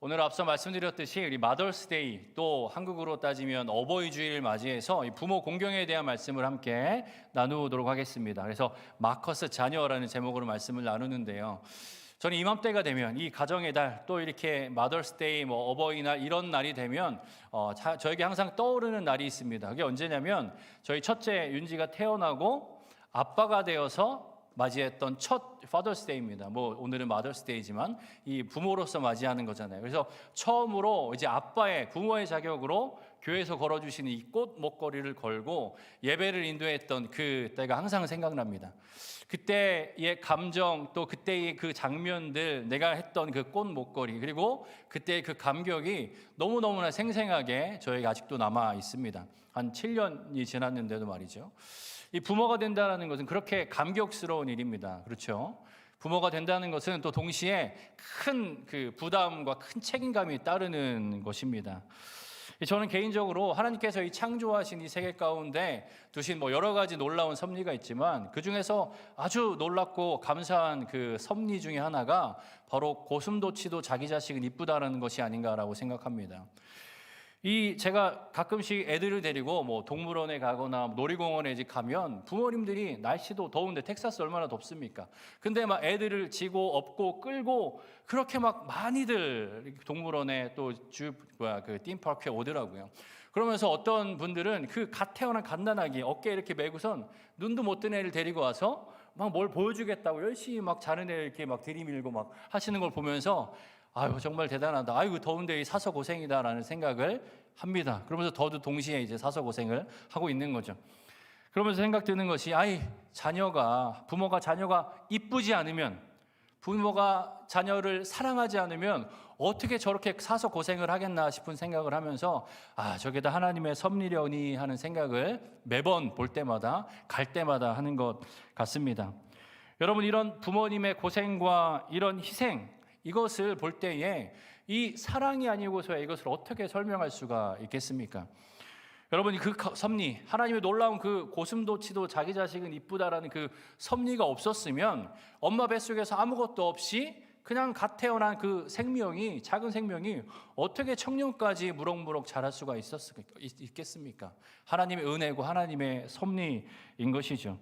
오늘 앞서 말씀드렸듯이 우리 마더스데이, 또 한국으로 따지면 어버이 주일을 맞이해서 이 부모 공경에 대한 말씀을 함께 나누도록 하겠습니다. 그래서 마커스 자녀라는 제목으로 말씀을 나누는데요. 저는 이맘때가 되면 이 가정의 달, 또 이렇게 마더스데이, 어버이날 이런 날이 되면 저에게 항상 떠오르는 날이 있습니다. 그게 언제냐면 저희 첫째 윤지가 태어나고 아빠가 되어서 맞이했던 첫 파더스데이입니다. 오늘은 마더스데이지만 이 부모로서 맞이하는 거잖아요. 그래서 처음으로 이제 아빠의 부모의 자격으로 교회에서 걸어주시는 이 꽃 목걸이를 걸고 예배를 인도했던 그 때가 항상 생각납니다. 그때의 감정, 또 그때의 그 장면들, 내가 했던 그 꽃 목걸이, 그리고 그때의 그 감격이 너무너무나 생생하게 저에게 아직도 남아 있습니다. 한 7년이 지났는데도 말이죠. 이 부모가 된다는 것은 그렇게 감격스러운 일입니다. 그렇죠? 부모가 된다는 것은 또 동시에 큰 그 부담과 큰 책임감이 따르는 것입니다. 저는 개인적으로 하나님께서 이 창조하신 이 세계 가운데 두신 여러 가지 놀라운 섭리가 있지만 그 중에서 아주 놀랍고 감사한 그 섭리 중에 하나가 바로 고슴도치도 자기 자식은 이쁘다라는 것이 아닌가라고 생각합니다. 제가 가끔씩 애들을 데리고 동물원에 가거나 놀이공원에 가면 부모님들이 날씨도 더운데 텍사스 얼마나 덥습니까? 근데 막 애들을 지고 업고 끌고 그렇게 막 많이들 동물원에 또 그 띵파크에 오더라고요. 그러면서 어떤 분들은 그 갓 태어난 갓난아기 어깨에 이렇게 메고선 눈도 못 뜬 애를 데리고 와서 막 뭘 보여주겠다고 열심히 막 자는 애를 이렇게 막 들이밀고 막 하시는 걸 보면서 아유 정말 대단하다. 아이고 더운데 사서 고생이다라는 생각을 합니다. 그러면서 저도 동시에 이제 사서 고생을 하고 있는 거죠. 그러면서 생각 드는 것이 부모가 자녀가 이쁘지 않으면, 부모가 자녀를 사랑하지 않으면 어떻게 저렇게 사서 고생을 하겠나 싶은 생각을 하면서 저게 다 하나님의 섭리려니 하는 생각을 매번 볼 때마다 갈 때마다 하는 것 같습니다. 여러분, 이런 부모님의 고생과 이런 희생, 이것을 볼 때에 이 사랑이 아니고서야 이것을 어떻게 설명할 수가 있겠습니까? 여러분이 그 섭리, 하나님의 놀라운 그 고슴도치도 자기 자식은 이쁘다라는 그 섭리가 없었으면 엄마 뱃속에서 아무것도 없이 그냥 갓 태어난 그 생명이, 작은 생명이 어떻게 청년까지 무럭무럭 자랄 수가 있겠습니까? 하나님의 은혜고 하나님의 섭리인 것이죠.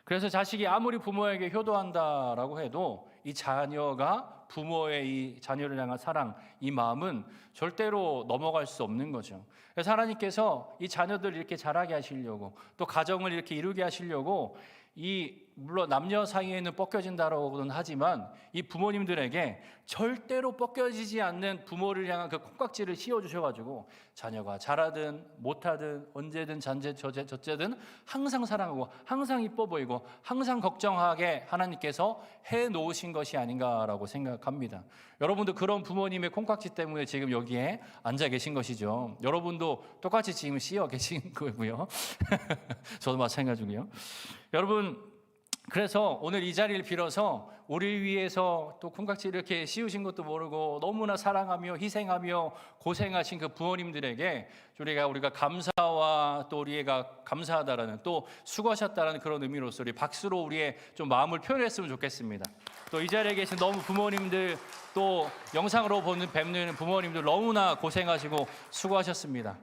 그래서 자식이 아무리 부모에게 효도한다라고 해도 이 자녀가 부모의 이 자녀를 향한 사랑, 이 마음은 절대로 넘어갈 수 없는 거죠. 그래서 하나님께서 이 자녀들을 이렇게 자라게 하시려고, 또 가정을 이렇게 이루게 하시려고 물론 남녀 사이에는 벗겨진다고는 하지만 이 부모님들에게 절대로 벗겨지지 않는 부모를 향한 그 콩깍지를 씌워주셔가지고 자녀가 잘하든 못하든 언제든 저째든 항상 사랑하고 항상 이뻐 보이고 항상 걱정하게 하나님께서 해놓으신 것이 아닌가라고 생각합니다. 여러분도 그런 부모님의 콩깍지 때문에 지금 여기에 앉아 계신 것이죠. 여러분도 똑같이 지금 씌어 계신 거고요. 저도 마찬가지고요. 여러분, 그래서 오늘 이 자리를 빌어서 우리 위해서 또 콩깍지를 이렇게 씌우신 것도 모르고 너무나 사랑하며 희생하며 고생하신 그 부모님들에게 우리가 감사와 또 우리가 감사하다라는, 또 수고하셨다라는 그런 의미로서 우리 박수로 우리의 좀 마음을 표현했으면 좋겠습니다. 또 이 자리에 계신 너무 부모님들, 또 영상으로 뵙는 부모님들 너무나 고생하시고 수고하셨습니다.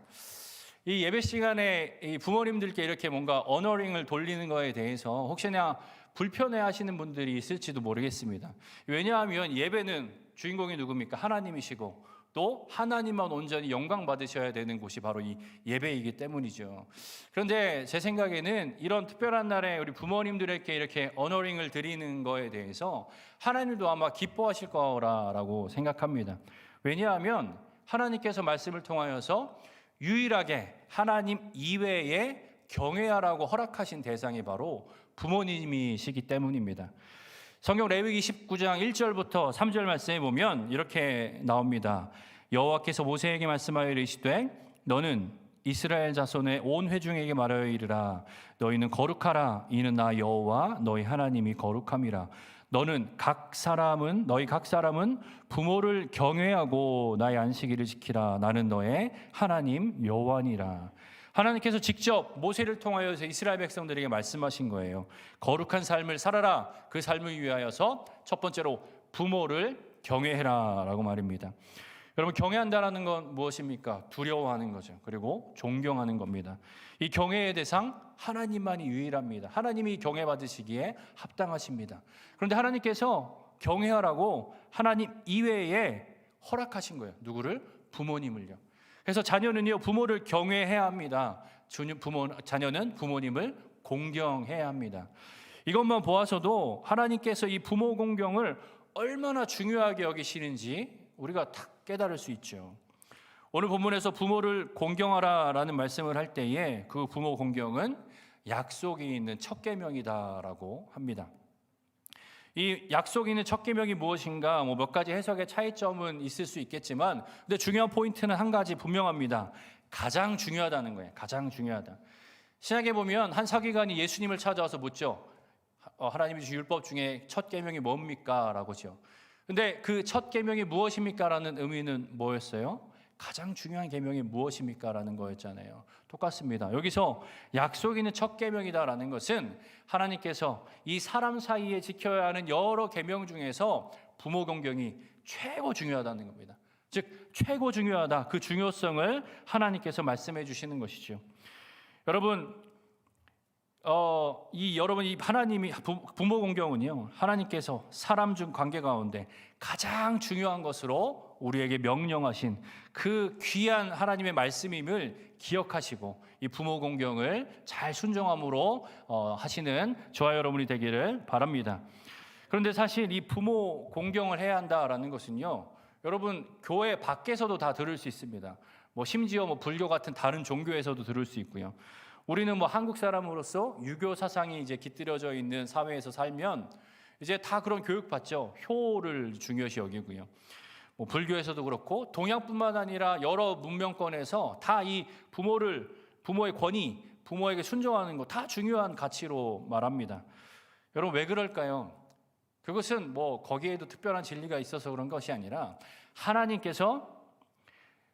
이 예배 시간에 이 부모님들께 이렇게 뭔가 어너링을 돌리는 거에 대해서 혹시나 불편해하시는 분들이 있을지도 모르겠습니다. 왜냐하면 예배는 주인공이 누굽니까? 하나님이시고 또 하나님만 온전히 영광 받으셔야 되는 곳이 바로 이 예배이기 때문이죠. 그런데 제 생각에는 이런 특별한 날에 우리 부모님들에게 이렇게 어너링을 드리는 거에 대해서 하나님도 아마 기뻐하실 거라고 생각합니다. 왜냐하면 하나님께서 말씀을 통하여서 유일하게 하나님 이외에 경외하라고 허락하신 대상이 바로 부모님이시기 때문입니다. 성경 레위기 19장 1절부터 3절 말씀에 보면 이렇게 나옵니다. 여호와께서 모세에게 말씀하여 이르시되 너는 이스라엘 자손의 온 회중에게 말하여 이르라. 너희는 거룩하라. 이는 나 여호와 너희 하나님이 거룩함이라. 너희 각 사람은 부모를 경외하고 나의 안식일을 지키라. 나는 너의 하나님 여호와니라. 하나님께서 직접 모세를 통하여서 이스라엘 백성들에게 말씀하신 거예요. 거룩한 삶을 살아라. 그 삶을 위하여서 첫 번째로 부모를 경외해라 라고 말입니다. 여러분, 경외한다라는 건 무엇입니까? 두려워하는 거죠. 그리고 존경하는 겁니다. 이 경외의 대상 하나님만이 유일합니다. 하나님이 경외받으시기에 합당하십니다. 그런데 하나님께서 경외하라고 하나님 이외에 허락하신 거예요. 누구를? 부모님을요. 그래서 자녀는요, 부모를 경외해야 합니다. 자녀는 부모님을 공경해야 합니다. 이것만 보아서도 하나님께서 이 부모 공경을 얼마나 중요하게 여기시는지 우리가 딱 깨달을 수 있죠. 오늘 본문에서 부모를 공경하라라는 말씀을 할 때에 그 부모 공경은 약속이 있는 첫 계명이다라고 합니다. 이 약속이 있는 첫 계명이 무엇인가 몇 가지 해석의 차이점은 있을 수 있겠지만, 근데 중요한 포인트는 한 가지 분명합니다. 가장 중요하다는 거예요. 가장 중요하다. 신약에 보면 한 서기관이 예수님을 찾아와서 묻죠. 하나님이 주신 율법 중에 첫 계명이 뭡니까? 라고죠. 근데 그 첫 계명이 무엇입니까? 라는 의미는 뭐였어요? 가장 중요한 계명이 무엇입니까? 라는 거였잖아요. 똑같습니다. 여기서 약속 있는 첫 계명이다라는 것은 하나님께서 이 사람 사이에 지켜야 하는 여러 계명 중에서 부모 공경이 최고 중요하다는 겁니다. 즉 최고 중요하다, 그 중요성을 하나님께서 말씀해 주시는 것이죠. 여러분, 이 하나님이 부모 공경은요, 하나님께서 사람 중 관계 가운데 가장 중요한 것으로 우리에게 명령하신 그 귀한 하나님의 말씀임을 기억하시고 이 부모 공경을 잘 순종함으로 하시는 저와 여러분이 되기를 바랍니다. 그런데 사실 이 부모 공경을 해야 한다라는 것은요, 여러분 교회 밖에서도 다 들을 수 있습니다. 심지어 불교 같은 다른 종교에서도 들을 수 있고요. 우리는 한국 사람으로서 유교 사상이 이제 깃들여져 있는 사회에서 살면 이제 다 그런 교육 받죠. 효를 중요시 여기고요. 불교에서도 그렇고 동양뿐만 아니라 여러 문명권에서 다 이 부모의 권위, 부모에게 순종하는 거 다 중요한 가치로 말합니다. 여러분 왜 그럴까요? 그것은 거기에도 특별한 진리가 있어서 그런 것이 아니라 하나님께서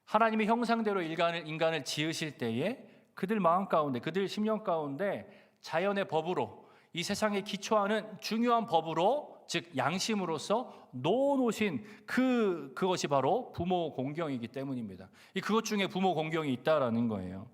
하나님의 형상대로 인간을 지으실 때에 그들 마음 가운데, 그들 심령 가운데 자연의 법으로, 이 세상에 기초하는 중요한 법으로, 즉 양심으로서 놓으신 그것이 바로 부모 공경이기 때문입니다. 그것 중에 부모 공경이 있다라는 거예요.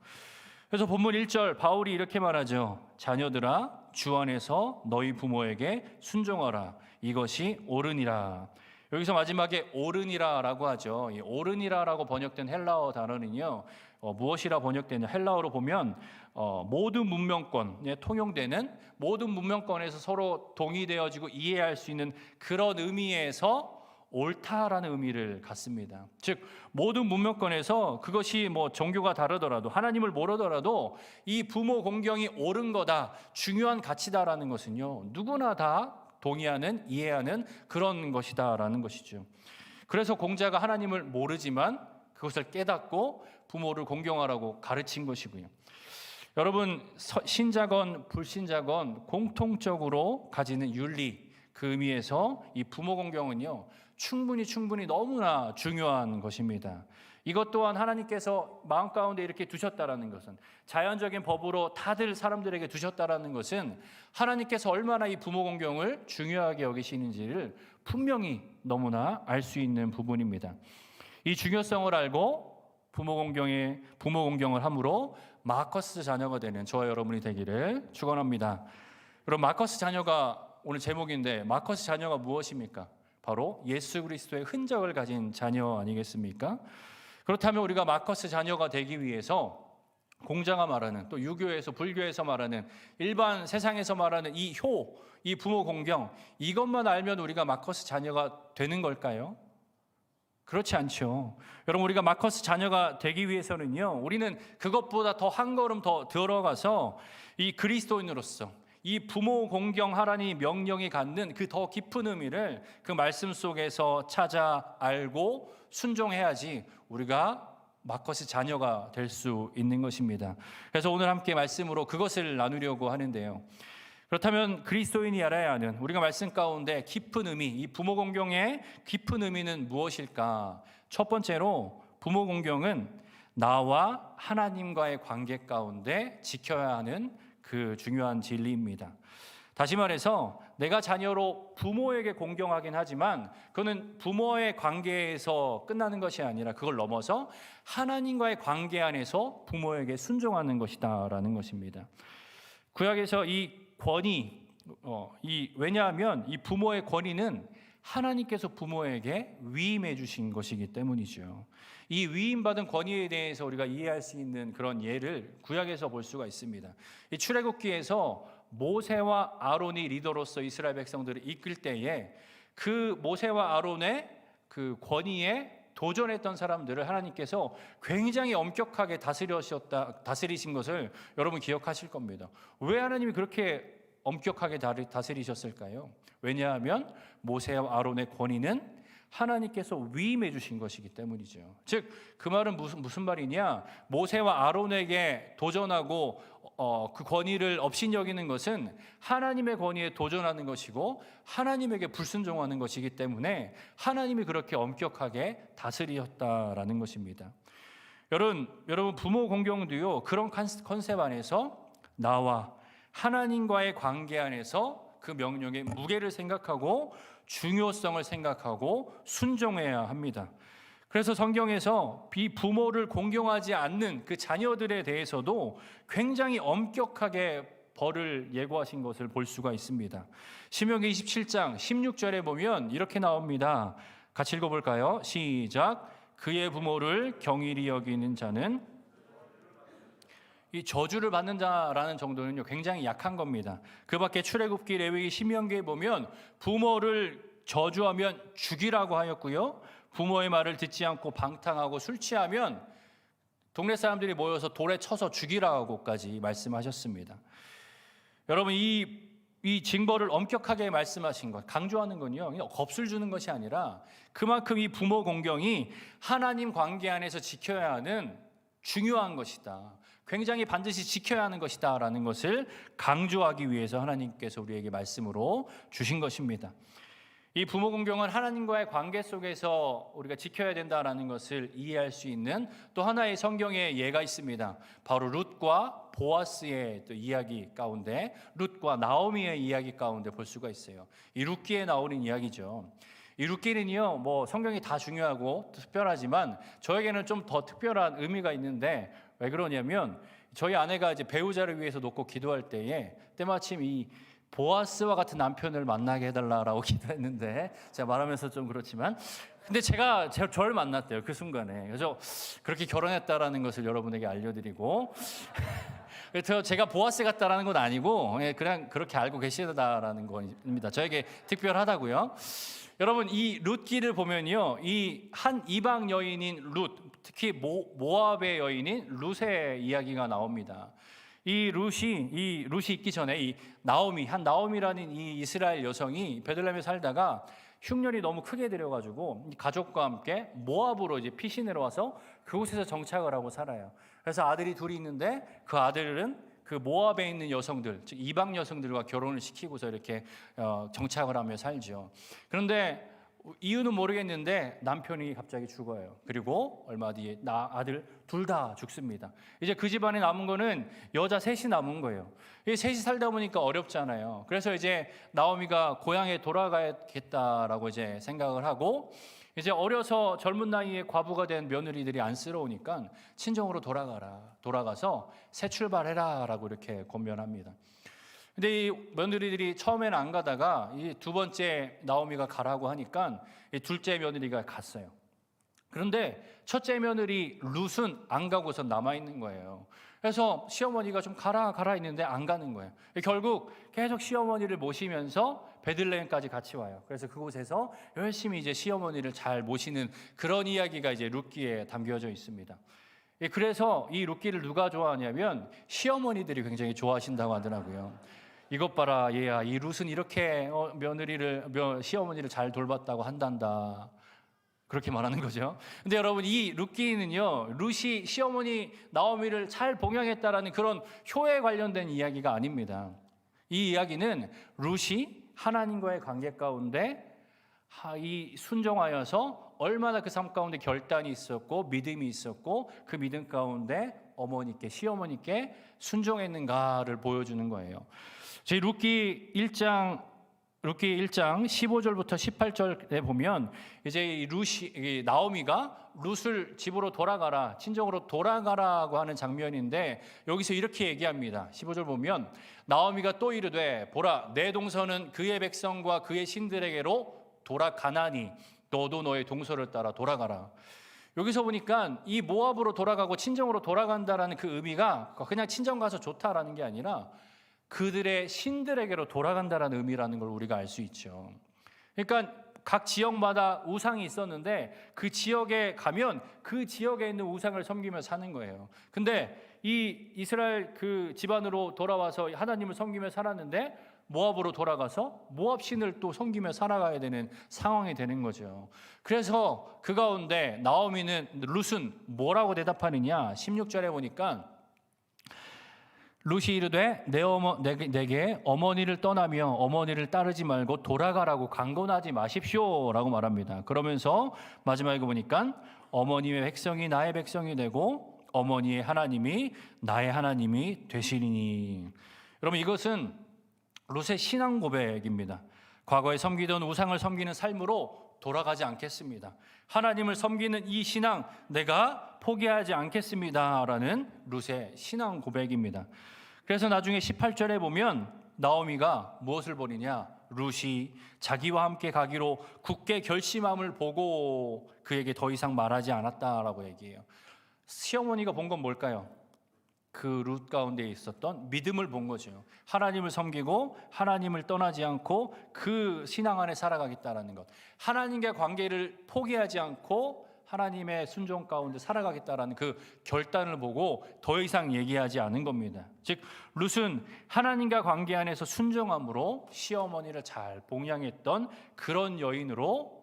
그래서 본문 1절 바울이 이렇게 말하죠. 자녀들아 주 안에서 너희 부모에게 순종하라. 이것이 옳으니라. 여기서 마지막에 옳으니라라고 하죠. 이 옳으니라라고 번역된 헬라어 단어는요, 무엇이라 번역되냐? 헬라어로 보면 모든 문명권에 통용되는, 모든 문명권에서 서로 동의되어지고 이해할 수 있는 그런 의미에서 옳다라는 의미를 갖습니다. 즉 모든 문명권에서 그것이 종교가 다르더라도 하나님을 모르더라도 이 부모 공경이 옳은 거다, 중요한 가치다라는 것은요, 누구나 다 동의하는, 이해하는 그런 것이다라는 것이죠. 그래서 공자가 하나님을 모르지만 그것을 깨닫고 부모를 공경하라고 가르친 것이고요. 여러분, 신자건 불신자건 공통적으로 가지는 윤리, 그 의미에서 이 부모 공경은요, 충분히 너무나 중요한 것입니다. 이것 또한 하나님께서 마음 가운데 이렇게 두셨다라는 것은, 자연적인 법으로 다들 사람들에게 두셨다라는 것은 하나님께서 얼마나 이 부모 공경을 중요하게 여기시는지를 분명히 너무나 알 수 있는 부분입니다. 이 중요성을 알고 부모 공경을 함으로 마커스 자녀가 되는 저와 여러분이 되기를 축원합니다. 여러분, 마커스 자녀가 오늘 제목인데, 마커스 자녀가 무엇입니까? 바로 예수 그리스도의 흔적을 가진 자녀 아니겠습니까? 그렇다면 우리가 마커스 자녀가 되기 위해서 공자가 말하는, 또 유교에서 불교에서 말하는, 일반 세상에서 말하는 이 부모 공경, 이것만 알면 우리가 마커스 자녀가 되는 걸까요? 그렇지 않죠. 여러분, 우리가 마커스 자녀가 되기 위해서는요, 우리는 그것보다 더 한 걸음 더 들어가서 이 그리스도인으로서 이 부모 공경하라니 명령이 갖는 그 더 깊은 의미를 그 말씀 속에서 찾아 알고 순종해야지 우리가 마커스 자녀가 될 수 있는 것입니다. 그래서 오늘 함께 말씀으로 그것을 나누려고 하는데요. 그렇다면 그리스도인이 알아야 하는, 우리가 말씀 가운데 깊은 의미, 이 부모 공경의 깊은 의미는 무엇일까? 첫 번째로 부모 공경은 나와 하나님과의 관계 가운데 지켜야 하는 그 중요한 진리입니다. 다시 말해서 내가 자녀로 부모에게 공경하긴 하지만 그거는 부모의 관계에서 끝나는 것이 아니라 그걸 넘어서 하나님과의 관계 안에서 부모에게 순종하는 것이다라는 것입니다. 구약에서 이 권위, 왜냐하면 이 부모의 권위는 하나님께서 부모에게 위임해 주신 것이기 때문이죠. 이 위임받은 권위에 대해서 우리가 이해할 수 있는 그런 예를 구약에서 볼 수가 있습니다. 이 출애굽기에서 모세와 아론이 리더로서 이스라엘 백성들을 이끌 때에 그 모세와 아론의 그 권위에 도전했던 사람들을 하나님께서 굉장히 엄격하게 다스리신 것을 여러분 기억하실 겁니다. 왜 하나님이 그렇게 엄격하게 다스리셨을까요? 왜냐하면 모세와 아론의 권위는 하나님께서 위임해 주신 것이기 때문이죠. 즉 그 말은 무슨 말이냐? 모세와 아론에게 도전하고 그 권위를 업신여기는 것은 하나님의 권위에 도전하는 것이고 하나님에게 불순종하는 것이기 때문에 하나님이 그렇게 엄격하게 다스리셨다라는 것입니다. 여러분 부모 공경도요 그런 컨셉 안에서 나와 하나님과의 관계 안에서 그 명령의 무게를 생각하고 중요성을 생각하고 순종해야 합니다. 그래서 성경에서 비부모를 공경하지 않는 그 자녀들에 대해서도 굉장히 엄격하게 벌을 예고하신 것을 볼 수가 있습니다. 신명기 27장 16절에 보면 이렇게 나옵니다. 같이 읽어볼까요? 시작. 그의 부모를 경일히 여기는 자는 이 저주를 받는 자라는 정도는요 굉장히 약한 겁니다. 그 밖에 출애굽기, 레위기, 신명기에 보면 부모를 저주하면 죽이라고 하였고요. 부모의 말을 듣지 않고 방탕하고 술 취하면 동네 사람들이 모여서 돌에 쳐서 죽이라고까지 말씀하셨습니다. 여러분 이 징벌을 엄격하게 말씀하신 것, 강조하는 건요 겁을 주는 것이 아니라 그만큼 이 부모 공경이 하나님 관계 안에서 지켜야 하는 중요한 것이다. 굉장히 반드시 지켜야 하는 것이다 라는 것을 강조하기 위해서 하나님께서 우리에게 말씀으로 주신 것입니다. 이 부모 공경은 하나님과의 관계 속에서 우리가 지켜야 된다라는 것을 이해할 수 있는 또 하나의 성경의 예가 있습니다. 바로 룻과 보아스의 또 이야기 가운데 룻과 나오미의 이야기 가운데 볼 수가 있어요. 이 룻기에 나오는 이야기죠. 이 룻기는요 뭐 성경이 다 중요하고 특별하지만 저에게는 좀 더 특별한 의미가 있는데 왜 그러냐면 저희 아내가 이제 배우자를 위해서 놓고 기도할 때에 때마침 이 보아스와 같은 남편을 만나게 해달라고 기도했는데 제가 말하면서 좀 그렇지만 근데 제가 저를 만났대요 그 순간에. 그래서 그렇게 결혼했다라는 것을 여러분에게 알려드리고 그래서 제가 보아스 같다라는 건 아니고 그냥 그렇게 알고 계시다라는 겁니다. 저에게 특별하다고요. 여러분 이 룻기를 보면요 이 한 이방 여인인 룻, 특히 모압의 여인인 룻의 이야기가 나옵니다. 이 룻이 있기 전에 이 나오미라는 이 이스라엘 여성이 베들레헴에 살다가 흉년이 너무 크게 들여가지고 가족과 함께 모압으로 이제 피신을 와서 그곳에서 정착을 하고 살아요. 그래서 아들이 둘이 있는데 그 아들은 그 모압에 있는 여성들, 즉 이방 여성들과 결혼을 시키고서 이렇게 정착을 하며 살죠. 그런데 이유는 모르겠는데 남편이 갑자기 죽어요. 그리고 얼마 뒤에 아들 둘 다 죽습니다. 이제 그 집안에 남은 거는 여자 셋이 남은 거예요. 이 셋이 살다 보니까 어렵잖아요. 그래서 이제 나오미가 고향에 돌아가야겠다라고 이제 생각을 하고 이제 어려서 젊은 나이에 과부가 된 며느리들이 안쓰러우니까 친정으로 돌아가서 새 출발해라라고 이렇게 권면합니다. 근데 이 며느리들이 처음에는 안 가다가 이 두 번째 나오미가 가라고 하니까 이 둘째 며느리가 갔어요. 그런데 첫째 며느리 룻은 안 가고서 남아 있는 거예요. 그래서 시어머니가 좀 가라 있는데 안 가는 거예요. 결국 계속 시어머니를 모시면서 베들레헴까지 같이 와요. 그래서 그곳에서 열심히 이제 시어머니를 잘 모시는 그런 이야기가 이제 룻기에 담겨져 있습니다. 그래서 이 룻기를 누가 좋아하냐면 시어머니들이 굉장히 좋아하신다고 하더라고요. 이것 봐라 얘야, 이 룻은 이렇게 시어머니를 잘 돌봤다고 한단다. 그렇게 말하는 거죠. 근데 여러분 이 룻기는요 룻이 시어머니 나오미를 잘 봉양했다라는 그런 효에 관련된 이야기가 아닙니다. 이 이야기는 룻이 하나님과의 관계 가운데 이 순종하여서 얼마나 그 삶 가운데 결단이 있었고 믿음이 있었고 그 믿음 가운데 어머니께, 시어머니께 순종했는가를 보여주는 거예요. 저희 룻기 1장 15절부터 18절에 보면 이제 나오미가 룻을 집으로 돌아가라, 친정으로 돌아가라고 하는 장면인데, 여기서 이렇게 얘기합니다. 15절 보면 나오미가 또 이르되 보라, 내 동서는 그의 백성과 그의 신들에게로 돌아가나니 너도 너의 동서를 따라 돌아가라. 여기서 보니까 이 모압으로 돌아가고 친정으로 돌아간다라는 그 의미가 그냥 친정 가서 좋다라는 게 아니라 그들의 신들에게로 돌아간다라는 의미라는 걸 우리가 알 수 있죠. 그러니까 각 지역마다 우상이 있었는데 그 지역에 가면 그 지역에 있는 우상을 섬기며 사는 거예요. 근데 이 이스라엘 그 집안으로 돌아와서 하나님을 섬기며 살았는데 모압으로 돌아가서 모압 신을 또 섬기며 살아가야 되는 상황이 되는 거죠. 그래서 그 가운데 룻은 뭐라고 대답하느냐? 16절에 보니까 룻이 이르되 내게 어머니를 떠나며 어머니를 따르지 말고 돌아가라고 강권하지 마십시오 라고 말합니다. 그러면서 마지막에 보니까 어머니의 백성이 나의 백성이 되고 어머니의 하나님이 나의 하나님이 되시리니. 여러분, 이것은 룻의 신앙 고백입니다. 과거에 섬기던 우상을 섬기는 삶으로 돌아가지 않겠습니다. 하나님을 섬기는 이 신앙 내가 포기하지 않겠습니다 라는 룻의 신앙 고백입니다. 그래서 나중에 18절에 보면 나오미가 무엇을 보느냐? 룻이 자기와 함께 가기로 굳게 결심함을 보고 그에게 더 이상 말하지 않았다라고 얘기해요. 시어머니가 본 건 뭘까요? 그 룻 가운데 있었던 믿음을 본 거죠. 하나님을 섬기고 하나님을 떠나지 않고 그 신앙 안에 살아가겠다라는 것, 하나님과의 관계를 포기하지 않고 하나님의 순종 가운데 살아가겠다라는 그 결단을 보고 더 이상 얘기하지 않은 겁니다. 즉 룻은 하나님과 관계 안에서 순종함으로 시어머니를 잘 봉양했던 그런 여인으로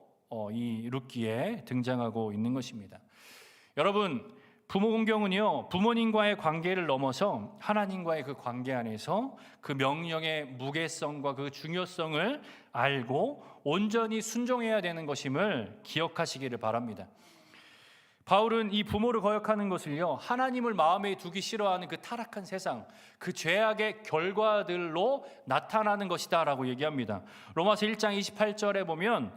이 룻기에 등장하고 있는 것입니다. 여러분, 부모 공경은요, 부모님과의 관계를 넘어서 하나님과의 그 관계 안에서 그 명령의 무게성과 그 중요성을 알고 온전히 순종해야 되는 것임을 기억하시기를 바랍니다. 바울은 이 부모를 거역하는 것을요, 하나님을 마음에 두기 싫어하는 그 타락한 세상, 그 죄악의 결과들로 나타나는 것이다 라고 얘기합니다. 로마서 1장 28절에 보면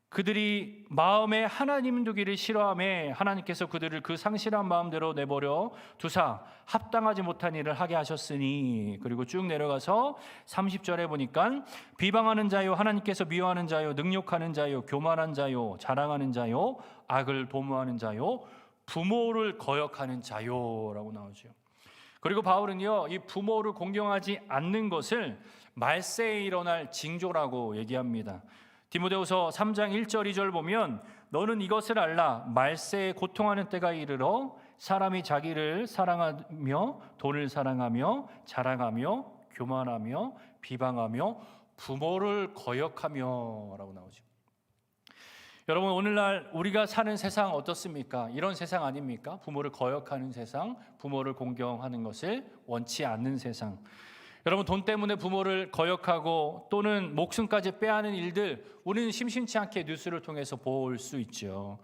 그들이 마음에 하나님 두기를 싫어하며 하나님께서 그들을 그 상실한 마음대로 내버려 두사 합당하지 못한 일을 하게 하셨으니, 그리고 쭉 내려가서 30절에 보니까 비방하는 자요, 하나님께서 미워하는 자요, 능욕하는 자요, 교만한 자요, 자랑하는 자요, 악을 도모하는 자요, 부모를 거역하는 자요라고 나오죠. 그리고 바울은요, 이 부모를 공경하지 않는 것을 말세에 일어날 징조라고 얘기합니다. 디모데후서 3장 1절 2절 보면 너는 이것을 알라, 말세에 고통하는 때가 이르러 사람이 자기를 사랑하며 돈을 사랑하며 자랑하며 교만하며 비방하며 부모를 거역하며 라고 나오죠. 여러분, 오늘날 우리가 사는 세상 어떻습니까? 이런 세상 아닙니까? 부모를 거역하는 세상, 부모를 공경하는 것을 원치 않는 세상. 여러분, 돈 때문에 부모를 거역하고 또는 목숨까지 빼앗는 일들, 우리는 심심치 않게 뉴스를 통해서 볼 수 있죠.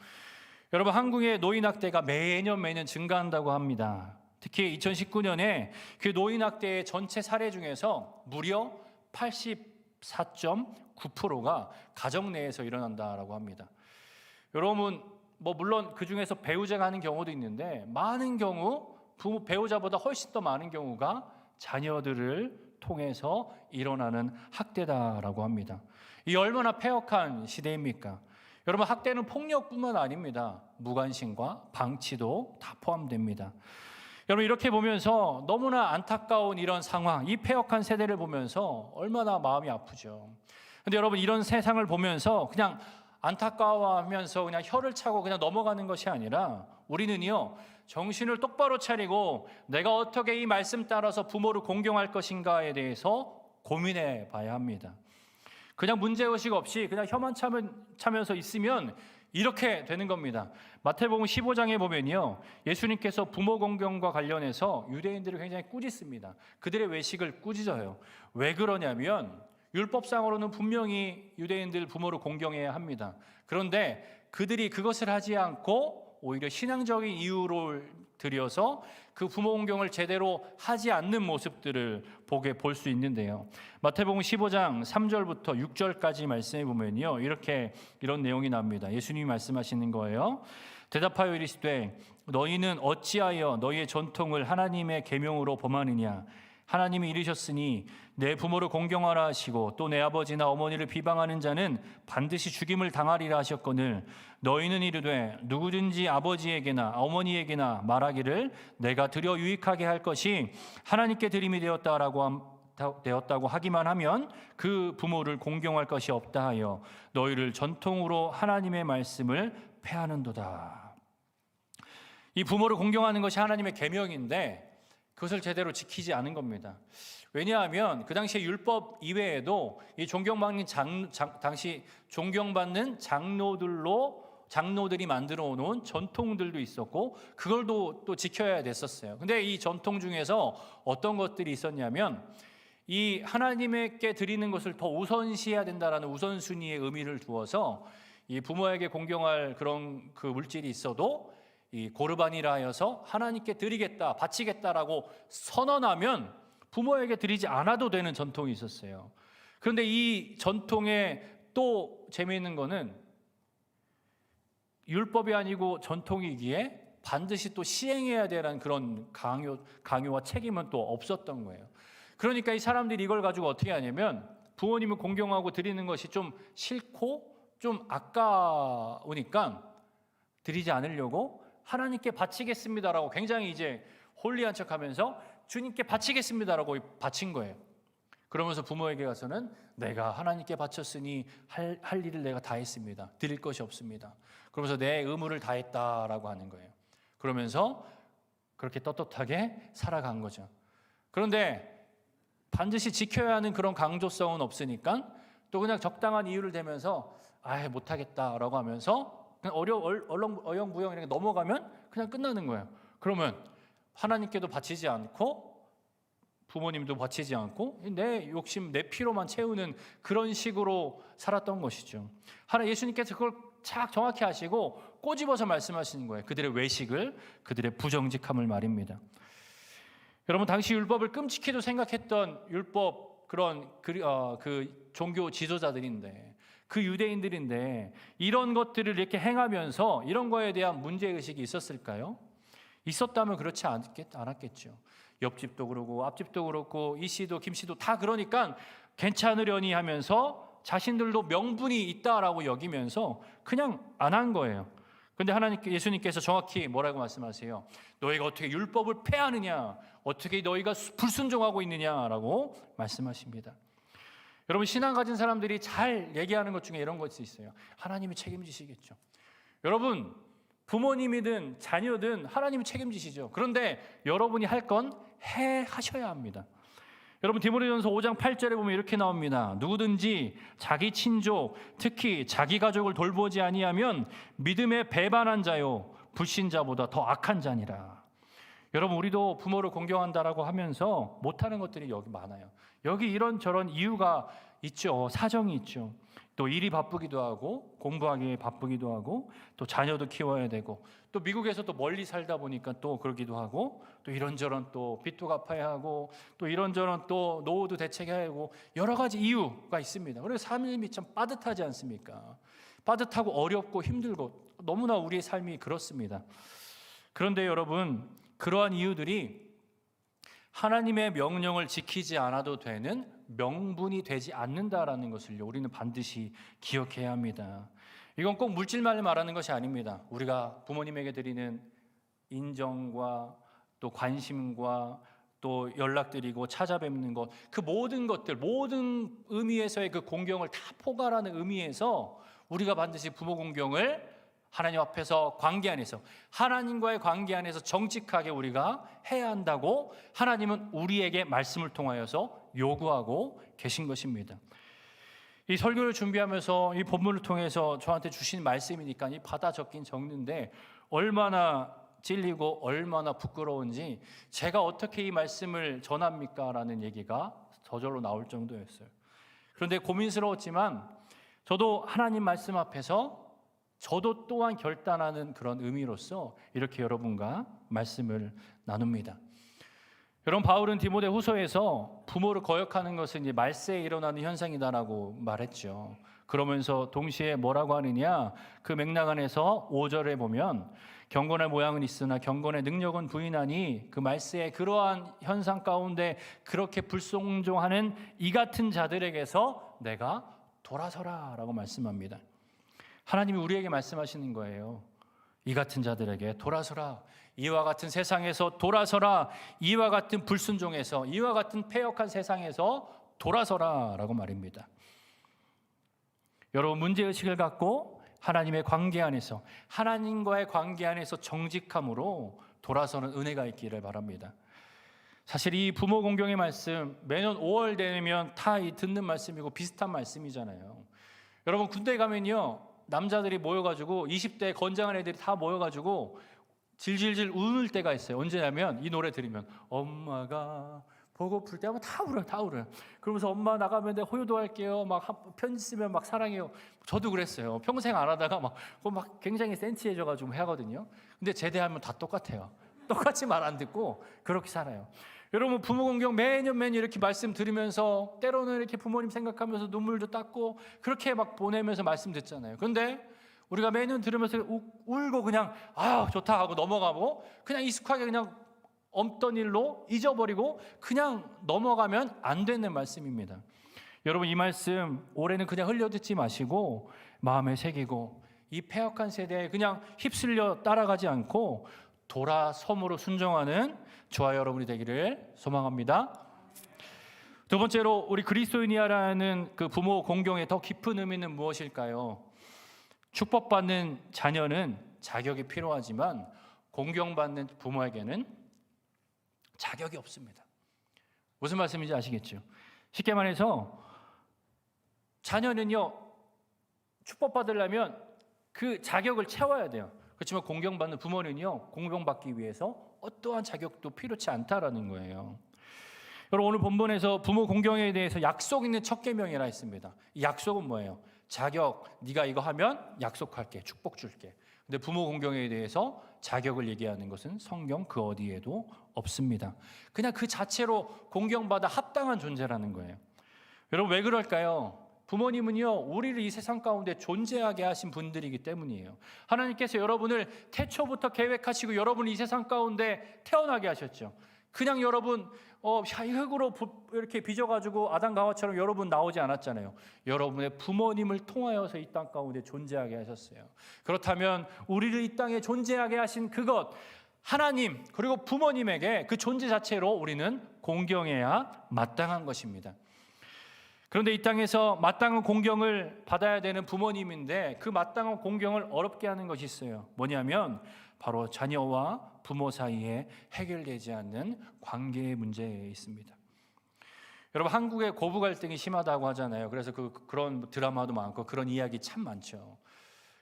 여러분, 한국의 노인학대가 매년 증가한다고 합니다. 특히 2019년에 그 노인학대의 전체 사례 중에서 무려 84.9%가 가정 내에서 일어난다라고 합니다. 여러분, 물론 그 중에서 배우자가 하는 경우도 있는데 많은 경우 배우자보다 훨씬 더 많은 경우가 자녀들을 통해서 일어나는 학대다라고 합니다. 이 얼마나 폐역한 시대입니까? 여러분, 학대는 폭력뿐만 아닙니다. 무관심과 방치도 다 포함됩니다. 여러분, 이렇게 보면서 너무나 안타까운 이런 상황, 이 폐역한 세대를 보면서 얼마나 마음이 아프죠. 근데 여러분, 이런 세상을 보면서 그냥 안타까워하면서 그냥 혀를 차고 그냥 넘어가는 것이 아니라 우리는요, 정신을 똑바로 차리고 내가 어떻게 이 말씀 따라서 부모를 공경할 것인가에 대해서 고민해 봐야 합니다. 그냥 문제의식 없이 그냥 혀만 차면서 있으면 이렇게 되는 겁니다. 마태복음 15장에 보면요, 예수님께서 부모 공경과 관련해서 유대인들을 굉장히 꾸짖습니다. 그들의 외식을 꾸짖어요. 왜 그러냐면 율법상으로는 분명히 유대인들 부모를 공경해야 합니다. 그런데 그들이 그것을 하지 않고 오히려 신앙적인 이유를 들여서 그 부모 공경을 제대로 하지 않는 모습들을 볼 수 있는데요. 마태복음 15장 3절부터 6절까지 말씀해 보면요, 이런 내용이 나옵니다. 예수님이 말씀하시는 거예요. 대답하여 이르시되 너희는 어찌하여 너희의 전통을 하나님의 계명으로 범하느냐. 하나님이 이르셨으니 내 부모를 공경하라 하시고 또 내 아버지나 어머니를 비방하는 자는 반드시 죽임을 당하리라 하셨거늘 너희는 이르되 누구든지 아버지에게나 어머니에게나 말하기를 내가 드려 유익하게 할 것이 하나님께 드림이 되었다고 하기만 하면 그 부모를 공경할 것이 없다 하여 너희를 전통으로 하나님의 말씀을 폐하는도다. 이 부모를 공경하는 것이 하나님의 계명인데 그것을 제대로 지키지 않은 겁니다. 왜냐하면 그 당시에 율법 이외에도 이 당시 존경받는 장로들이 만들어 놓은 전통들도 있었고 그걸 또 지켜야 됐었어요. 근데 이 전통 중에서 어떤 것들이 있었냐면 이 하나님께 드리는 것을 더 우선시해야 된다라는 우선순위의 의미를 두어서 이 부모에게 공경할 그런 그 물질이 있어도 이 고르반이라 하여서 하나님께 드리겠다, 바치겠다라고 선언하면 부모에게 드리지 않아도 되는 전통이 있었어요. 그런데 이 전통에 또 재미있는 거는 율법이 아니고 전통이기에 반드시 또 시행해야 되는 그런 강요와 책임은 또 없었던 거예요. 그러니까 이 사람들이 이걸 가지고 어떻게 하냐면 부모님을 공경하고 드리는 것이 좀 싫고 좀 아까우니까 드리지 않으려고 하나님께 바치겠습니다라고 굉장히 이제 홀리한 척하면서 주님께 바치겠습니다라고 바친 거예요. 그러면서 부모에게 가서는 내가 하나님께 바쳤으니 할 일을 내가 다 했습니다. 드릴 것이 없습니다. 그러면서 내 의무를 다했다라고 하는 거예요. 그러면서 그렇게 떳떳하게 살아간 거죠. 그런데 반드시 지켜야 하는 그런 강조성은 없으니까 또 그냥 적당한 이유를 대면서 못하겠다라고 하면서 그냥 어영부영 이렇게 넘어가면 그냥 끝나는 거예요. 그러면 하나님께도 바치지 않고 부모님도 바치지 않고 내 욕심, 내 피로만 채우는 그런 식으로 살았던 것이죠. 예수님께서 그걸 착 정확히 하시고 꼬집어서 말씀하시는 거예요. 그들의 외식을, 그들의 부정직함을 말입니다. 여러분, 당시 율법을 끔찍히도 생각했던 율법 그 종교 지도자들인데 그 유대인들인데 이런 것들을 이렇게 행하면서 이런 거에 대한 문제의식이 있었을까요? 있었다면 그렇지 않았겠죠. 옆집도 그러고 앞집도 그렇고 이씨도 김씨도 다 그러니까 괜찮으려니 하면서 자신들도 명분이 있다라고 여기면서 그냥 안 한 거예요. 그런데 예수님께서 정확히 뭐라고 말씀하세요? 너희가 어떻게 율법을 폐하느냐? 어떻게 너희가 불순종하고 있느냐라고 말씀하십니다. 여러분, 신앙 가진 사람들이 잘 얘기하는 것 중에 이런 것이 있어요. 하나님이 책임지시겠죠. 여러분, 부모님이든 자녀든 하나님이 책임지시죠. 그런데 여러분이 할 건 하셔야 합니다. 여러분, 디모데전서 5장 8절에 보면 이렇게 나옵니다. 누구든지 자기 친족, 특히 자기 가족을 돌보지 아니하면 믿음에 배반한 자요 불신자보다 더 악한 자니라. 여러분, 우리도 부모를 공경한다라고 하면서 못하는 것들이 여기 많아요. 여기 이런저런 이유가 있죠. 사정이 있죠. 또 일이 바쁘기도 하고 공부하기에 바쁘기도 하고 또 자녀도 키워야 되고 또 미국에서 또 멀리 살다 보니까 또 그러기도 하고 또 이런저런 또 빚도 갚아야 하고 또 이런저런 또 노후도 대책해야 하고 여러 가지 이유가 있습니다. 그래서 삶이 참 빠듯하지 않습니까? 빠듯하고 어렵고 힘들고 너무나 우리의 삶이 그렇습니다. 그런데 여러분, 그러한 이유들이 하나님의 명령을 지키지 않아도 되는 명분이 되지 않는다라는 것을 우리는 반드시 기억해야 합니다. 이건 꼭 물질만을 말하는 것이 아닙니다. 우리가 부모님에게 드리는 인정과 또 관심과 또 연락드리고 찾아뵙는 것, 그 모든 것들, 모든 의미에서의 그 공경을 다 포괄하는 의미에서 우리가 반드시 부모 공경을 하나님 앞에서 관계 안에서 하나님과의 관계 안에서 정직하게 우리가 해야 한다고 하나님은 우리에게 말씀을 통하여서 요구하고 계신 것입니다. 이 설교를 준비하면서 이 본문을 통해서 저한테 주신 말씀이니까 이 받아 적는데 얼마나 찔리고 얼마나 부끄러운지 제가 어떻게 이 말씀을 전합니까? 라는 얘기가 저절로 나올 정도였어요. 그런데 고민스러웠지만 저도 하나님 말씀 앞에서 저도 또한 결단하는 그런 의미로서 이렇게 여러분과 말씀을 나눕니다. 여러분, 바울은 디모데후서에서 부모를 거역하는 것은 이제 말세에 일어나는 현상이다라고 말했죠. 그러면서 동시에 뭐라고 하느냐? 그 맥락 안에서 5절에 보면 경건의 모양은 있으나 경건의 능력은 부인하니 그 말세의 그러한 현상 가운데 그렇게 불순종하는 이 같은 자들에게서 내가 돌아서라라고 말씀합니다. 하나님이 우리에게 말씀하시는 거예요. 이 같은 자들에게 돌아서라. 이와 같은 세상에서 돌아서라. 이와 같은 불순종에서, 이와 같은 패역한 세상에서 돌아서라라고 말입니다. 여러분, 문제의식을 갖고 하나님의 관계 안에서, 하나님과의 관계 안에서 정직함으로 돌아서는 은혜가 있기를 바랍니다. 사실 이 부모 공경의 말씀 매년 5월 되면 다 듣는 말씀이고 비슷한 말씀이잖아요. 여러분, 군대 가면요, 남자들이 모여가지고 20대 건장한 애들이 다 모여가지고 질질질 우는 때가 있어요. 언제냐면 이 노래 들으면 엄마가 보고플 때 하면 다 울어요. 그러면서 엄마 나가면 내가 호요도 할게요. 막 편지 쓰면 막 사랑해요. 저도 그랬어요. 평생 안 하다가 막 굉장히 센치해져가지고 하거든요. 근데 제대하면 다 똑같아요. 똑같이 말 안 듣고 그렇게 살아요. 여러분, 부모 공경 매년 이렇게 말씀 들으면서 때로는 이렇게 부모님 생각하면서 눈물도 닦고 그렇게 막 보내면서 말씀 듣잖아요. 그런데 우리가 매년 들으면서 울고 그냥 좋다 하고 넘어가고 그냥 익숙하게 그냥 없던 일로 잊어버리고 그냥 넘어가면 안 되는 말씀입니다. 여러분, 이 말씀 올해는 그냥 흘려듣지 마시고 마음에 새기고 이 패역한 세대에 그냥 휩쓸려 따라가지 않고 돌아섬으로 순종하는 저와 여러분이 되기를 소망합니다. 두 번째로 우리 그리스도인이라는 그 부모 공경의 더 깊은 의미는 무엇일까요? 축복받는 자녀는 자격이 필요하지만 공경받는 부모에게는 자격이 없습니다. 무슨 말씀인지 아시겠죠? 쉽게 말해서 자녀는요, 축복받으려면 그 자격을 채워야 돼요. 그렇지만 공경받는 부모는요, 공경받기 위해서 어떠한 자격도 필요치 않다라는 거예요. 여러분, 오늘 본문에서 부모 공경에 대해서 약속 있는 첫 계명이라 했습니다. 이 약속은 뭐예요? 자격, 네가 이거 하면 약속할게, 축복 줄게. 근데 부모 공경에 대해서 자격을 얘기하는 것은 성경 그 어디에도 없습니다. 그냥 그 자체로 공경받아 합당한 존재라는 거예요. 여러분, 왜 그럴까요? 부모님은요, 우리를 이 세상 가운데 존재하게 하신 분들이기 때문이에요. 하나님께서 여러분을 태초부터 계획하시고 여러분을 이 세상 가운데 태어나게 하셨죠. 그냥 여러분 흙으로 이렇게 빚어가지고 아담과 하와처럼 여러분 나오지 않았잖아요. 여러분의 부모님을 통하여서 이 땅 가운데 존재하게 하셨어요. 그렇다면 우리를 이 땅에 존재하게 하신 그것, 하나님 그리고 부모님에게 그 존재 자체로 우리는 공경해야 마땅한 것입니다. 그런데 이 땅에서 마땅한 공경을 받아야 되는 부모님인데 그 마땅한 공경을 어렵게 하는 것이 있어요. 뭐냐면 바로 자녀와 부모 사이에 해결되지 않는 관계의 문제에 있습니다. 여러분, 한국의 고부 갈등이 심하다고 하잖아요. 그래서 그런 드라마도 많고 그런 이야기 참 많죠.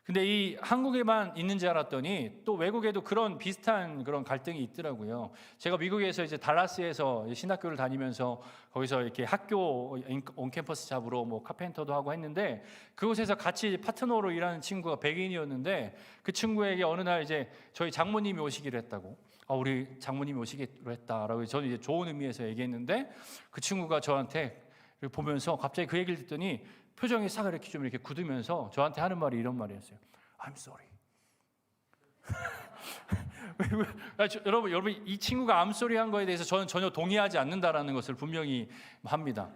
근데 이 한국에만 있는 줄 알았더니 또 외국에도 그런 비슷한 그런 갈등이 있더라고요. 제가 미국에서 이제 달라스에서 신학교를 다니면서 거기서 이렇게 학교 온캠퍼스 잡으러 카펜터도 하고 했는데 그곳에서 같이 파트너로 일하는 친구가 백인이었는데 그 친구에게 어느 날 이제 저희 장모님이 오시기로 했다고. 우리 장모님이 오시기로 했다라고 저는 이제 좋은 의미에서 얘기했는데 그 친구가 저한테 보면서 갑자기 그 얘기를 듣더니 표정이 싹 이렇게 좀 이렇게 굳으면서 저한테 하는 말이 이런 말이었어요. I'm sorry. 여러분 이 친구가 I'm sorry 한 거에 대해서 저는 전혀 동의하지 않는다라는 것을 분명히 합니다.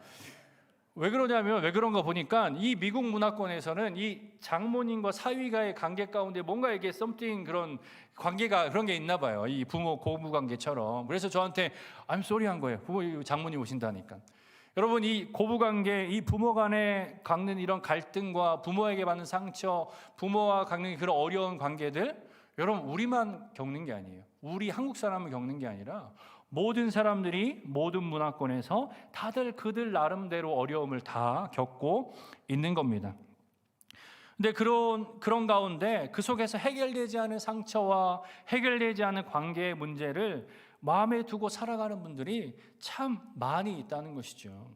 왜 그러냐면 왜 그런가 보니까 이 미국 문화권에서는 이 장모님과 사위가의 관계 가운데 뭔가 이게 something 그런 관계가 그런 게 있나 봐요. 이 부모 고부 관계처럼. 그래서 저한테 I'm sorry 한 거예요. 부모 장모님 오신다니까. 여러분, 이 고부관계, 이 부모 간에 겪는 이런 갈등과 부모에게 받는 상처, 부모와 겪는 그런 어려운 관계들, 여러분 우리만 겪는 게 아니에요. 우리 한국 사람을 겪는 게 아니라 모든 사람들이 모든 문화권에서 다들 그들 나름대로 어려움을 다 겪고 있는 겁니다. 근데 그런 가운데 그 속에서 해결되지 않은 상처와 해결되지 않은 관계의 문제를 마음에 두고 살아가는 분들이 참 많이 있다는 것이죠.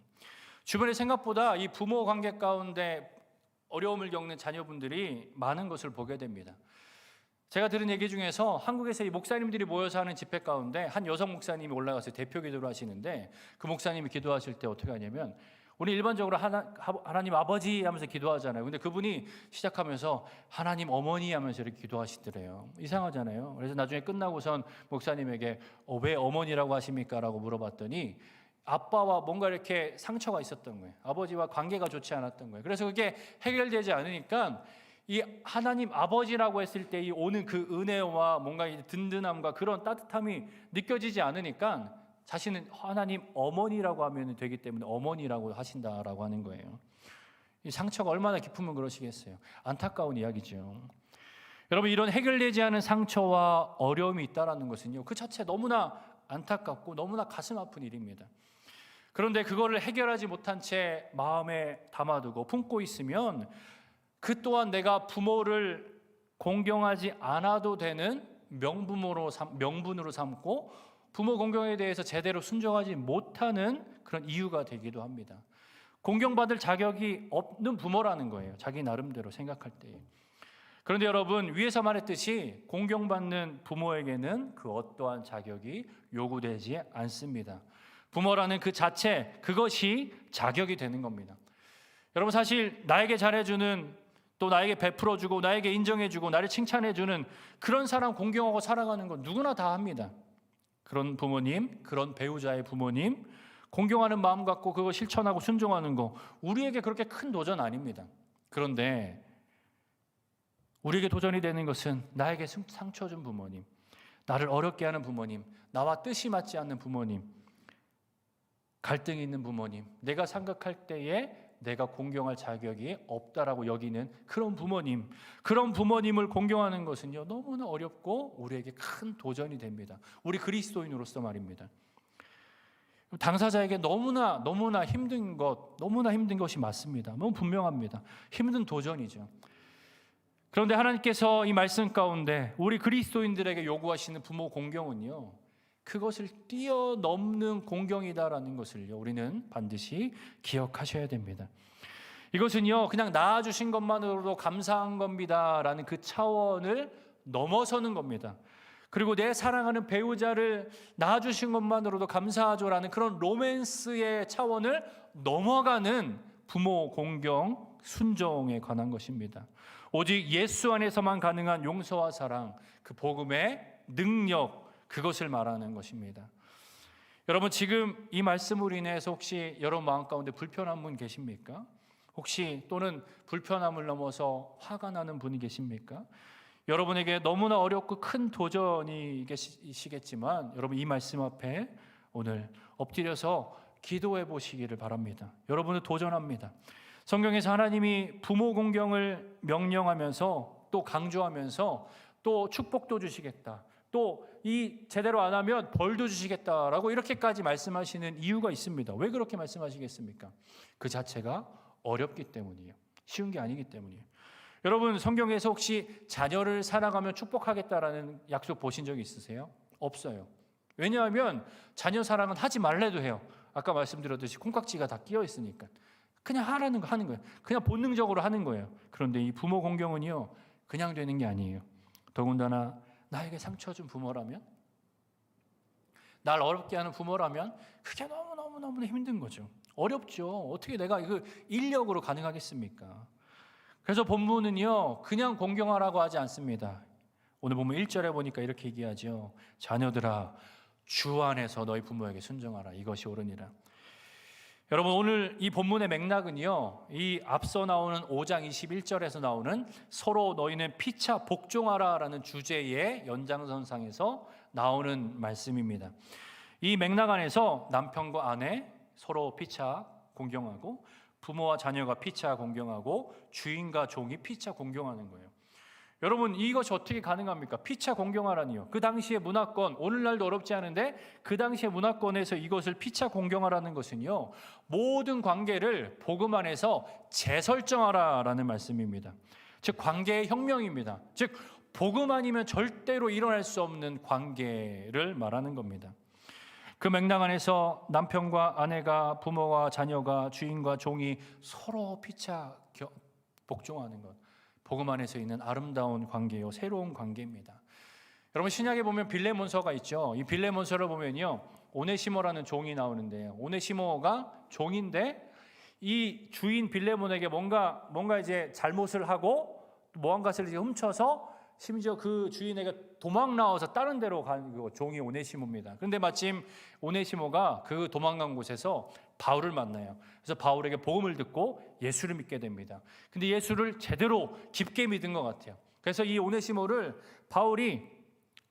주변에 생각보다 이 부모 관계 가운데 어려움을 겪는 자녀분들이 많은 것을 보게 됩니다. 제가 들은 얘기 중에서 한국에서 이 목사님들이 모여서 하는 집회 가운데 한 여성 목사님이 올라가서 대표 기도를 하시는데, 그 목사님이 기도하실 때 어떻게 하냐면, 우리 일반적으로 하나님 아버지 하면서 기도하잖아요. 근데 그분이 시작하면서 하나님 어머니 하면서 이렇게 기도하시더래요. 이상하잖아요. 그래서 나중에 끝나고선 목사님에게 왜 어머니라고 하십니까? 라고 물어봤더니 아빠와 뭔가 이렇게 상처가 있었던 거예요. 아버지와 관계가 좋지 않았던 거예요. 그래서 그게 해결되지 않으니까 이 하나님 아버지라고 했을 때 이 오는 그 은혜와 뭔가 이 든든함과 그런 따뜻함이 느껴지지 않으니까 자신은 하나님 어머니라고 하면 되기 때문에 어머니라고 하신다라고 하는 거예요. 이 상처가 얼마나 깊으면 그러시겠어요. 안타까운 이야기죠. 여러분, 이런 해결되지 않은 상처와 어려움이 있다라는 것은요, 그 자체 너무나 안타깝고 너무나 가슴 아픈 일입니다. 그런데 그거를 해결하지 못한 채 마음에 담아두고 품고 있으면 그 또한 내가 부모를 공경하지 않아도 되는 명분으로 삼고 부모 공경에 대해서 제대로 순종하지 못하는 그런 이유가 되기도 합니다. 공경받을 자격이 없는 부모라는 거예요. 자기 나름대로 생각할 때. 그런데 여러분, 위에서 말했듯이 공경받는 부모에게는 그 어떠한 자격이 요구되지 않습니다. 부모라는 그 자체, 그것이 자격이 되는 겁니다. 여러분, 사실 나에게 잘해주는, 또 나에게 베풀어주고 나에게 인정해주고 나를 칭찬해주는 그런 사람 공경하고 살아가는 건 누구나 다 합니다. 그런 부모님, 그런 배우자의 부모님 공경하는 마음 갖고 그거 실천하고 순종하는 거 우리에게 그렇게 큰 도전 아닙니다. 그런데 우리에게 도전이 되는 것은 나에게 상처 준 부모님, 나를 어렵게 하는 부모님, 나와 뜻이 맞지 않는 부모님, 갈등이 있는 부모님, 내가 생각할 때에 내가 공경할 자격이 없다라고 여기는 그런 부모님, 그런 부모님을 공경하는 것은요 너무나 어렵고 우리에게 큰 도전이 됩니다. 우리 그리스도인으로서 말입니다. 당사자에게 너무나 힘든 것이 맞습니다. 너무 분명합니다. 힘든 도전이죠. 그런데 하나님께서 이 말씀 가운데 우리 그리스도인들에게 요구하시는 부모 공경은요, 그것을 뛰어넘는 공경이다라는 것을요 우리는 반드시 기억하셔야 됩니다. 이것은요 그냥 낳아주신 것만으로도 감사한 겁니다라는 그 차원을 넘어서는 겁니다. 그리고 내 사랑하는 배우자를 낳아주신 것만으로도 감사하죠라는 그런 로맨스의 차원을 넘어가는 부모 공경, 순종에 관한 것입니다. 오직 예수 안에서만 가능한 용서와 사랑, 그 복음의 능력, 그것을 말하는 것입니다. 여러분, 지금 이 말씀으로 인해서 혹시 여러분 마음 가운데 불편한 분 계십니까? 혹시 또는 불편함을 넘어서 화가 나는 분이 계십니까? 여러분에게 너무나 어렵고 큰 도전이시겠지만 여러분 이 말씀 앞에 오늘 엎드려서 기도해 보시기를 바랍니다. 여러분은 도전합니다. 성경에서 하나님이 부모 공경을 명령하면서 또 강조하면서 또 축복도 주시겠다, 또 이 제대로 안 하면 벌도 주시겠다라고 이렇게까지 말씀하시는 이유가 있습니다. 왜 그렇게 말씀하시겠습니까? 그 자체가 어렵기 때문이에요. 쉬운 게 아니기 때문이에요. 여러분, 성경에서 혹시 자녀를 사랑하면 축복하겠다라는 약속 보신 적 있으세요? 없어요. 왜냐하면 자녀 사랑은 하지 말래도 해요. 아까 말씀드렸듯이 콩깍지가 다 끼어 있으니까 그냥 하라는 거 하는 거예요. 그냥 본능적으로 하는 거예요. 그런데 이 부모 공경은요 그냥 되는 게 아니에요. 더군다나 나에게 상처 준 부모라면, 날 어렵게 하는 부모라면 그게 너무 힘든 거죠. 어렵죠. 어떻게 내가 이거 인력으로 가능하겠습니까? 그래서 본문은요 그냥 공경하라고 하지 않습니다. 오늘 보면 1절에 보니까 이렇게 얘기하죠. 자녀들아, 주 안에서 너희 부모에게 순종하라. 이것이 옳으니라. 여러분, 오늘 이 본문의 맥락은요 이 앞서 나오는 5장 21절에서 나오는 서로 너희는 피차 복종하라 라는 주제의 연장선상에서 나오는 말씀입니다. 이 맥락 안에서 남편과 아내 서로 피차 공경하고, 부모와 자녀가 피차 공경하고, 주인과 종이 피차 공경하는 거예요. 여러분, 이것이 어떻게 가능합니까? 피차 공경하라니요. 그 당시의 문화권, 오늘날도 어렵지 않은데 그 당시의 문화권에서 이것을 피차 공경하라는 것은요 모든 관계를 복음 안에서 재설정하라라는 말씀입니다. 즉 관계의 혁명입니다. 즉 복음 아니면 절대로 일어날 수 없는 관계를 말하는 겁니다. 그 맥락 안에서 남편과 아내가, 부모와 자녀가, 주인과 종이 서로 피차 복종하는 것. 복음 안에서 있는 아름다운 관계요, 새로운 관계입니다. 여러분 신약에 보면 빌레몬서가 있죠. 이 빌레몬서를 보면요, 오네시모라는 종이 나오는데요. 오네시모가 종인데 이 주인 빌레몬에게 뭔가 이제 잘못을 하고 무언가를 이제 훔쳐서 심지어 그 주인에게 도망 나와서 다른 데로 간 그 종이 오네시모입니다. 그런데 마침 오네시모가 그 도망간 곳에서 바울을 만나요. 그래서 바울에게 복음을 듣고 예수를 믿게 됩니다. 근데 예수를 제대로 깊게 믿은 것 같아요. 그래서 이 오네시모를 바울이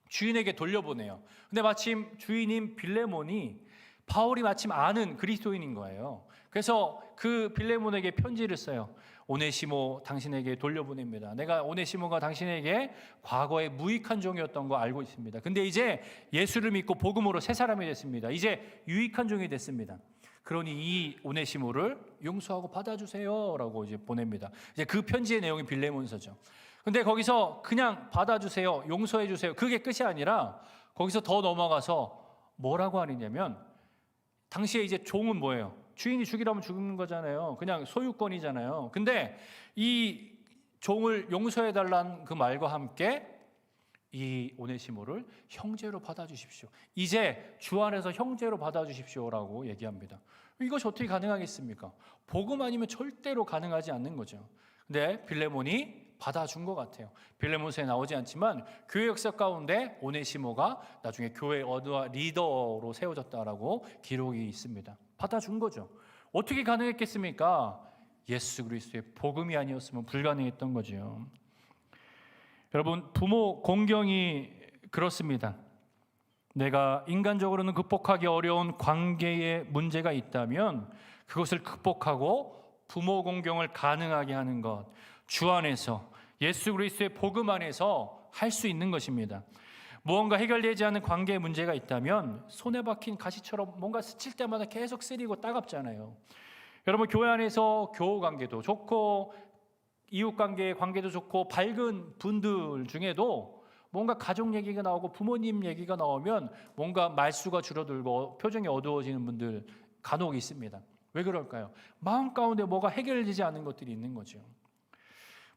주인에게 돌려보내요. 근데 마침 주인인 빌레몬이 바울이 마침 아는 그리스도인인 거예요. 그래서 그 빌레몬에게 편지를 써요. 오네시모 당신에게 돌려보냅니다. 내가 오네시모가 당신에게 과거에 무익한 종이었던 거 알고 있습니다. 근데 이제 예수를 믿고 복음으로 새 사람이 됐습니다. 이제 유익한 종이 됐습니다. 그러니 이 오네시모를 용서하고 받아주세요 라고 이제 보냅니다. 이제 그 편지의 내용이 빌레몬서죠. 근데 거기서 그냥 받아주세요, 용서해 주세요, 그게 끝이 아니라 거기서 더 넘어가서 뭐라고 하느냐면, 당시에 이제 종은 뭐예요? 주인이 죽이라면 죽는 거잖아요. 그냥 소유권이잖아요. 근데 이 종을 용서해 달라는 그 말과 함께 이 오네시모를 형제로 받아주십시오. 이제 주 안에서 형제로 받아주십시오라고 얘기합니다. 이것이 어떻게 가능하겠습니까? 복음 아니면 절대로 가능하지 않는 거죠. 근데 빌레몬이 받아준 것 같아요. 빌레몬서에 나오지 않지만 교회 역사 가운데 오네시모가 나중에 교회 리더로 세워졌다라고 기록이 있습니다. 받아준 거죠. 어떻게 가능했겠습니까? 예수 그리스도의 복음이 아니었으면 불가능했던 거죠. 여러분, 부모 공경이 그렇습니다. 내가 인간적으로는 극복하기 어려운 관계에 문제가 있다면 그것을 극복하고 부모 공경을 가능하게 하는 것, 주 안에서 예수 그리스도의 복음 안에서 할 수 있는 것입니다. 무언가 해결되지 않은 관계에 문제가 있다면 손에 박힌 가시처럼 뭔가 스칠 때마다 계속 쓰리고 따갑잖아요. 여러분, 교회 안에서 교우 관계도 좋고 이웃 관계도 좋고 밝은 분들 중에도 뭔가 가족 얘기가 나오고 부모님 얘기가 나오면 뭔가 말수가 줄어들고 표정이 어두워지는 분들 간혹 있습니다. 왜 그럴까요? 마음 가운데 뭐가 해결되지 않은 것들이 있는 거죠.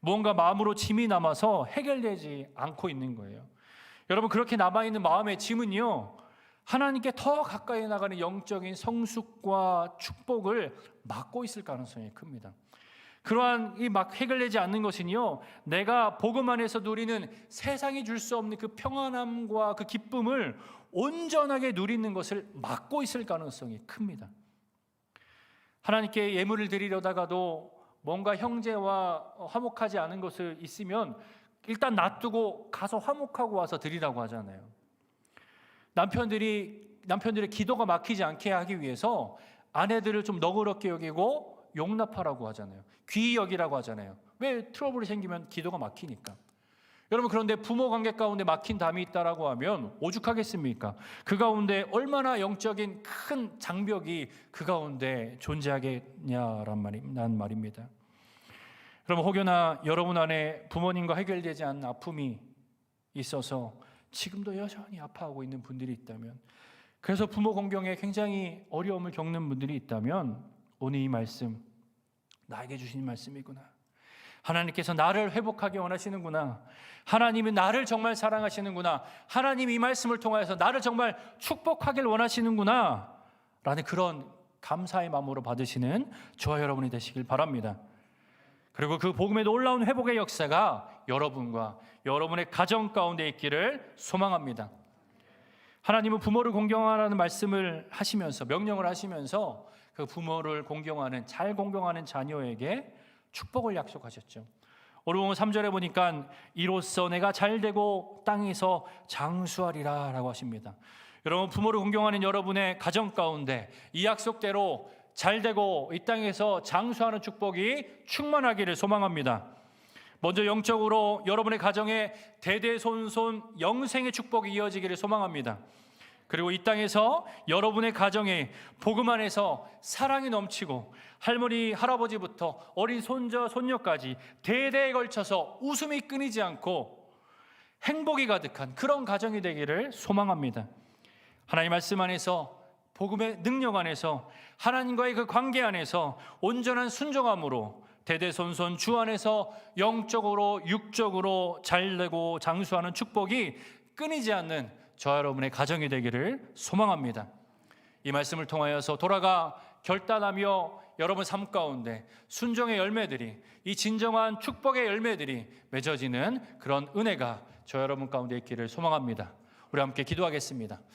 뭔가 마음으로 짐이 남아서 해결되지 않고 있는 거예요. 여러분, 그렇게 남아있는 마음의 짐은요, 하나님께 더 가까이 나가는 영적인 성숙과 축복을 막고 있을 가능성이 큽니다. 그러한 이 막 해결되지 않는 것은요, 내가 복음 안에서 누리는 세상이 줄 수 없는 그 평안함과 그 기쁨을 온전하게 누리는 것을 막고 있을 가능성이 큽니다. 하나님께 예물을 드리려다가도 뭔가 형제와 화목하지 않은 것을 있으면 일단 놔두고 가서 화목하고 와서 드리라고 하잖아요. 남편들의 기도가 막히지 않게 하기 위해서 아내들을 좀 너그럽게 여기고 용납하라고 하잖아요. 귀히 여기라고 하잖아요. 왜? 트러블이 생기면 기도가 막히니까. 여러분, 그런데 부모 관계 가운데 막힌 담이 있다라고 하면 오죽하겠습니까? 그 가운데 얼마나 영적인 큰 장벽이 그 가운데 존재하겠냐란 말입니다. 여러분, 혹여나 여러분 안에 부모님과 해결되지 않은 아픔이 있어서 지금도 여전히 아파하고 있는 분들이 있다면, 그래서 부모 공경에 굉장히 어려움을 겪는 분들이 있다면, 오늘 이 말씀 나에게 주신 말씀이구나. 하나님께서 나를 회복하게 원하시는구나. 하나님이 나를 정말 사랑하시는구나. 하나님이 이 말씀을 통하여서 나를 정말 축복하길 원하시는구나 라는 그런 감사의 마음으로 받으시는 저와 여러분이 되시길 바랍니다. 그리고 그 복음에 놀라운 회복의 역사가 여러분과 여러분의 가정 가운데 있기를 소망합니다. 하나님은 부모를 공경하라는 말씀을 하시면서, 명령을 하시면서 그 부모를 공경하는, 잘 공경하는 자녀에게 축복을 약속하셨죠. 오늘 3절에 보니까 이로써 내가 잘되고 땅에서 장수하리라 라고 하십니다. 여러분, 부모를 공경하는 여러분의 가정 가운데 이 약속대로 잘되고 이 땅에서 장수하는 축복이 충만하기를 소망합니다. 먼저 영적으로 여러분의 가정에 대대손손 영생의 축복이 이어지기를 소망합니다. 그리고 이 땅에서 여러분의 가정에 복음 안에서 사랑이 넘치고 할머니, 할아버지부터 어린 손자, 손녀까지 대대에 걸쳐서 웃음이 끊이지 않고 행복이 가득한 그런 가정이 되기를 소망합니다. 하나님 말씀 안에서, 복음의 능력 안에서, 하나님과의 그 관계 안에서 온전한 순종함으로 대대손손 주 안에서 영적으로 육적으로 잘되고 장수하는 축복이 끊이지 않는 저와 여러분의 가정이 되기를 소망합니다. 이 말씀을 통하여서 돌아가 결단하며 여러분 삶 가운데 순종의 열매들이, 이 진정한 축복의 열매들이 맺어지는 그런 은혜가 저 여러분 가운데 있기를 소망합니다. 우리 함께 기도하겠습니다.